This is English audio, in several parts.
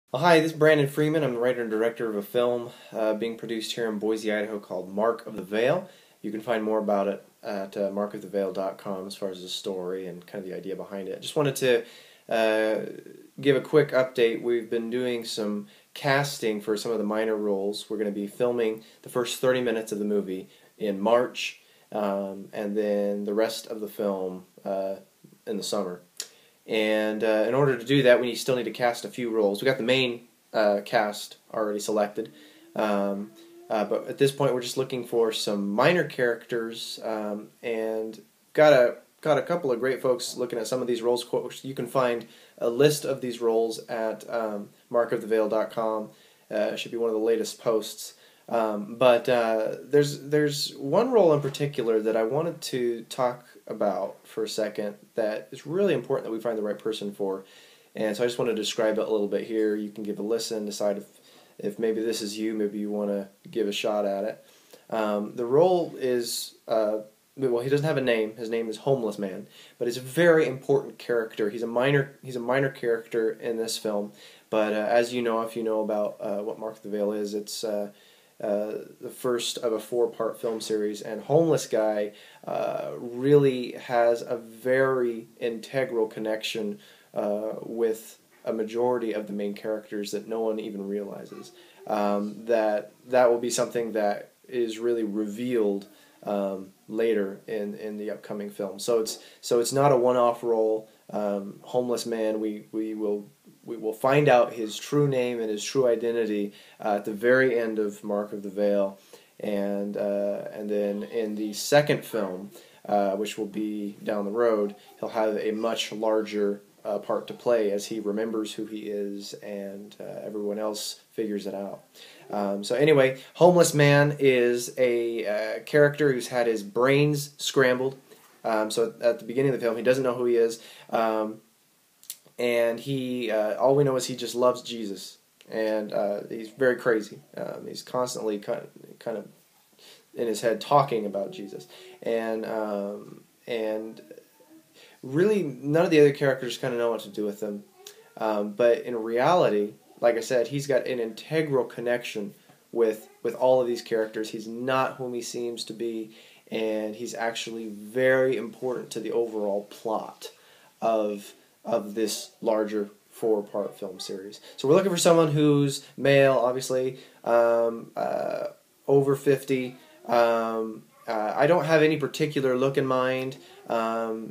Well, hi, this is Brandon Freeman. I'm the writer and director of a film being produced here in Boise, Idaho called Mark of the Veil. You can find more about it at markoftheveil.com as far as the story and kind of the idea behind it. Just wanted to give a quick update. We've been doing some casting for some of the minor roles. We're going to be filming the first 30 minutes of the movie in March, and then the rest of the film in the summer. And in order to do that, we still need to cast a few roles. We got the main cast already selected, but at this point, we're just looking for some minor characters, and got a couple of great folks looking at some of these roles. You can find a list of these roles at markoftheveil.com. It should be one of the latest posts. But there's one role in particular that I wanted to talk about for a second that is really important that we find the right person for, and so I just want to describe it a little bit here. You can give a listen, decide if maybe this is you, maybe you want to give a shot at it. The role is, well, he doesn't have a name. His name is Homeless Man, but he's a very important character. He's a minor character in this film, but as you know, if you know about what Mark of the Veil is, it's the first of a 4-part film series, and Homeless Guy really has a very integral connection with a majority of the main characters that no one even realizes. That will be something that is really revealed later in the upcoming film. So it's not a one-off role. Homeless Man, we will find out his true name and his true identity at the very end of Mark of the Veil, and then in the second film, which will be down the road, he'll have a much larger part to play as he remembers who he is, and everyone else figures it out. So anyway, Homeless Man is a character who's had his brains scrambled. So at the beginning of the film, he doesn't know who he is. And he, all we know is he just loves Jesus, and he's very crazy. He's constantly kind of in his head talking about Jesus, and really none of the other characters kind of know what to do with him. But in reality, like I said, he's got an integral connection with all of these characters. He's not whom he seems to be, and he's actually very important to the overall plot of this larger 4-part film series. So we're looking for someone who's male, obviously, over 50. I don't have any particular look in mind, or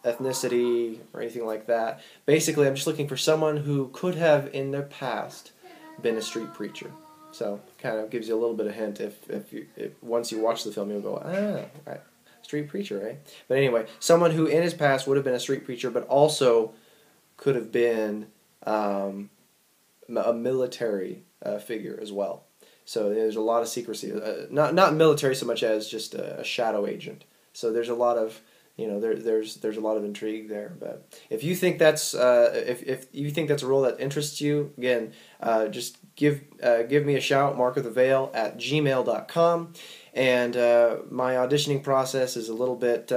ethnicity or anything like that. Basically, I'm just looking for someone who could have in their past been a street preacher. So kind of gives you a little bit of hint if once you watch the film, you'll go, right. Street preacher, right? But anyway, someone who in his past would have been a street preacher, but also could have been a military figure as well. So there's a lot of secrecy, not military so much as just a shadow agent. So there's a lot of there's a lot of intrigue there. But if you think that's if you think that's a role that interests you, again, just give me a shout, markoftheveil@gmail.com. And my auditioning process is a little bit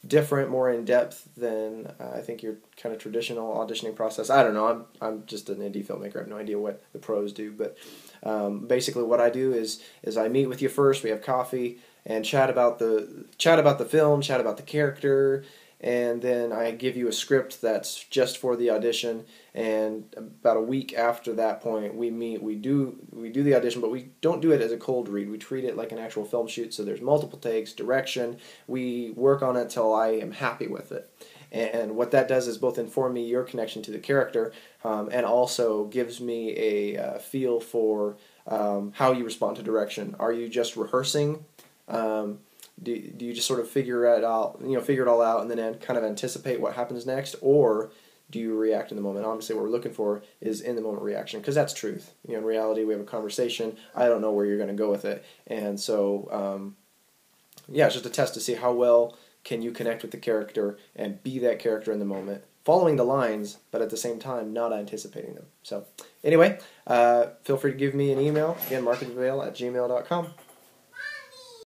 different, more in depth than I think your kind of traditional auditioning process. I don't know. I'm just an indie filmmaker. I have no idea what the pros do, but basically what I do is I meet with you first. We have coffee and chat about the film, chat about the character, and then I give you a script that's just for the audition. And about a week after that point, we meet. We do the audition, but we don't do it as a cold read. We treat it like an actual film shoot. So there's multiple takes, direction. We work on it till I am happy with it. And what that does is both inform me your connection to the character, and also gives me a feel for how you respond to direction. Are you just rehearsing? Do you just sort of figure it all out and then kind of anticipate what happens next, or do you react in the moment? Obviously, what we're looking for is in the moment reaction, because that's truth. In reality, we have a conversation. I don't know where you're going to go with it, and so it's just a test to see how well can you connect with the character and be that character in the moment, following the lines, but at the same time not anticipating them. So anyway, feel free to give me an email. Again, markoftheveil@gmail.com.